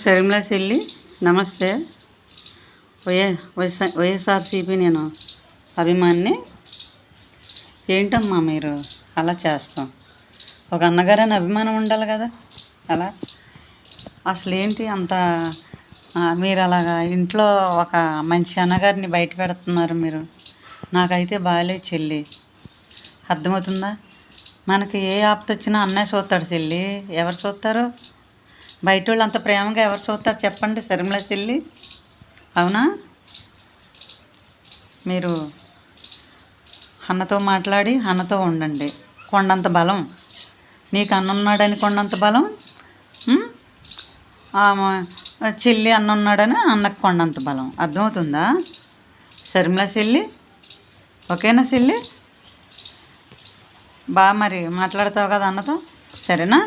షర్మిల చెల్లి నమస్తే. వైఎస్ఆర్సీపీ నేను అభిమానిని. ఏంటమ్మా మీరు అలా చేస్తాం? ఒక అన్నగారని అభిమానం ఉండాలి కదా. అలా అసలు ఏంటి అంత మీరు అలాగా ఇంట్లో ఒక మంచి అన్నగారిని బయట పెడుతున్నారు మీరు. నాకైతే బాగాలేదు చెల్లి, అర్థమవుతుందా? మనకి ఏ ఆపత వచ్చినా అన్నయ్య చూస్తాడు చెల్లి, ఎవరు చూస్తారు? బయట వాళ్ళు అంత ప్రేమగా ఎవరు చూస్తారు చెప్పండి? షర్మిల చెల్లి, అవునా? మీరు అన్నతో మాట్లాడి అన్నతో ఉండండి. కొండంత బలం నీకు, అన్న ఉన్నాడని కొండంత బలం, చెల్లి అన్న ఉన్నాడని అన్నకు కొండంత బలం. అర్థమవుతుందా షర్మిల చెల్లి? ఓకేనా చెల్లి? బాగా మరి మాట్లాడతావు కదా అన్నతో, సరేనా?